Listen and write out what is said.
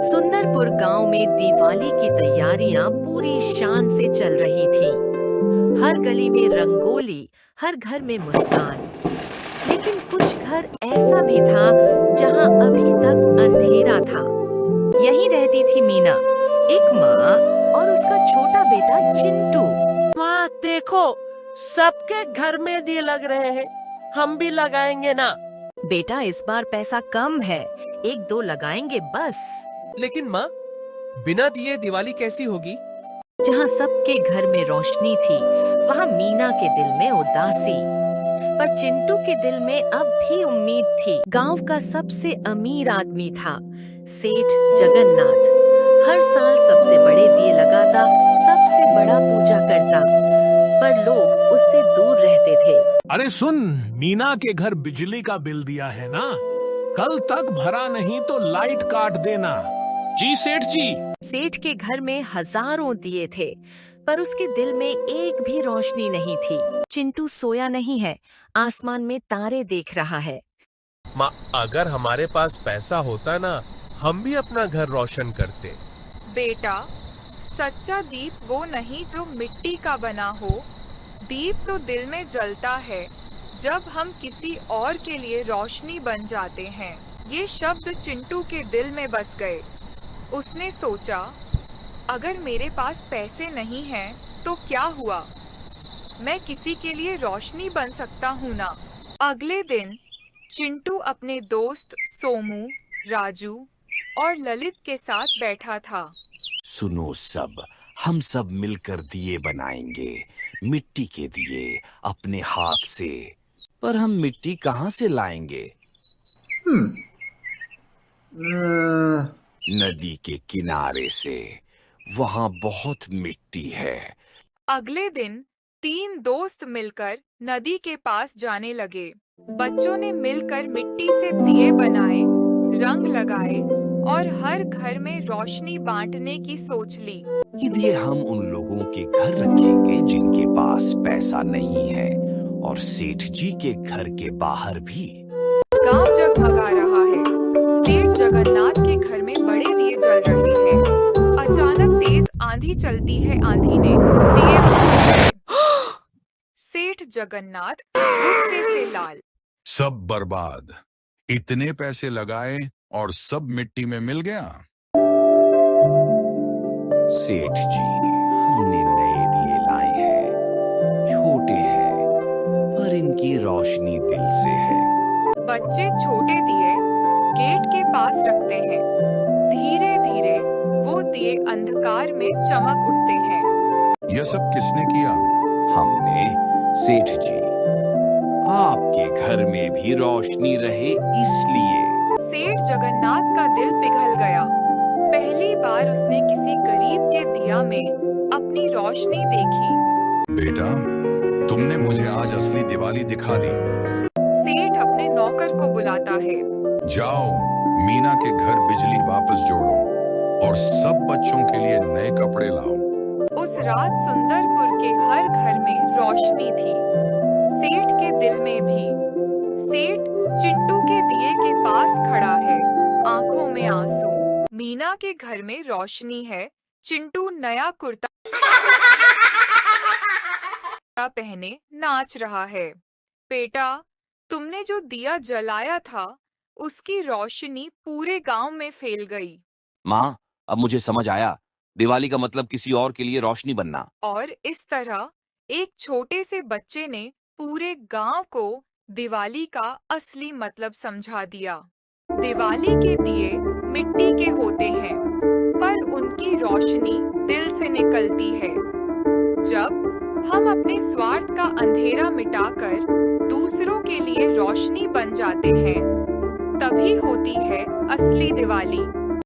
सुंदरपुर गांव में दिवाली की तैयारियां पूरी शान से चल रही थी। हर गली में रंगोली, हर घर में मुस्कान। लेकिन कुछ घर ऐसा भी था जहां अभी तक अंधेरा था। यहीं रहती थी मीना, एक माँ और उसका छोटा बेटा चिंटू। माँ देखो, सबके घर में दिए लग रहे हैं। हम भी लगाएंगे ना। बेटा इस बार पैसा कम है, एक दो लगाएंगे बस। लेकिन माँ, बिना दिए दिवाली कैसी होगी? जहाँ सबके घर में रोशनी थी, वहाँ मीना के दिल में उदासी। पर चिंटू के दिल में अब भी उम्मीद थी। गांव का सबसे अमीर आदमी था सेठ जगन्नाथ। हर साल सबसे बड़े दिए लगाता, सबसे बड़ा पूजा करता, पर लोग उससे दूर रहते थे। अरे सुन, मीना के घर बिजली का बिल दिया है ना, कल तक भरा नहीं तो लाइट काट देना। जी सेठ जी। सेठ के घर में हजारों दिए थे, पर उसके दिल में एक भी रोशनी नहीं थी। चिंटू सोया नहीं है, आसमान में तारे देख रहा है। माँ, अगर हमारे पास पैसा होता ना, हम भी अपना घर रोशन करते। बेटा, सच्चा दीप वो नहीं जो मिट्टी का बना हो। दीप तो दिल में जलता है जब हम किसी और के लिए रोशनी बन जाते हैं। ये शब्द चिंटू के दिल में बस गए। उसने सोचा, अगर मेरे पास पैसे नहीं हैं तो क्या हुआ, मैं किसी के लिए रोशनी बन सकता हूँ ना। अगले दिन चिंटू अपने दोस्त सोमू, राजू और ललित के साथ बैठा था। सुनो सब, हम सब मिलकर दिए बनाएंगे, मिट्टी के दिए अपने हाथ से। पर हम मिट्टी कहाँ से लाएंगे? नदी के किनारे से, वहाँ बहुत मिट्टी है। अगले दिन 3 दोस्त मिलकर नदी के पास जाने लगे। बच्चों ने मिलकर मिट्टी से दिए बनाए, रंग लगाए और हर घर में रोशनी बांटने की सोच ली। ये दिए हम उन लोगों के घर रखेंगे जिनके पास पैसा नहीं है, और सेठ जी के घर के बाहर भी। गांव जगमगा रहा है। सेठ जगन्नाथ के घर में बड़े दिए जल रहे हैं। अचानक तेज आंधी चलती है। आंधी ने दिए बुझा दिए। सेठ जगन्नाथ गुस्से से लाल। सब बर्बाद, इतने पैसे लगाए और सब मिट्टी में मिल गया। सेठ जी, हमने नए दिए लाए हैं, छोटे हैं, पर इनकी रोशनी दिल से है। बच्चे छोटे दिए गेट के पास रखते हैं। धीरे धीरे वो दिए अंधकार में चमक उठते हैं। यह सब किसने किया? हमने, सेठ जी। आपके घर में भी रोशनी रहे इसलिए। सेठ जगन्नाथ का दिल पिघल गया। पहली बार उसने किसी गरीब के दिया में अपनी रोशनी देखी। बेटा, तुमने मुझे आज असली दिवाली दिखा दी। सेठ अपने नौकर को बुलाता है। जाओ, मीना के घर बिजली वापस जोड़ो और सब बच्चों के लिए नए कपड़े लाओ। उस रात सुंदरपुर के हर घर में रोशनी थी, सेठ के दिल में भी। सेठ चिंटू के दिए के पास खड़ा है, आंखों में आंसू। मीना के घर में रोशनी है, चिंटू नया कुर्ता पहने नाच रहा है। बेटा, तुमने जो दिया जलाया था, उसकी रोशनी पूरे गांव में फैल गई। माँ, अब मुझे समझ आया, दिवाली का मतलब किसी और के लिए रोशनी बनना। और इस तरह एक छोटे से बच्चे ने पूरे गांव को दिवाली का असली मतलब समझा दिया। दिवाली के दिए मिट्टी के होते हैं, पर उनकी रोशनी दिल से निकलती है। जब हम अपने स्वार्थ का अंधेरा मिटाकर दूसरों के लिए रोशनी बन जाते हैं, तभी होती है असली दिवाली।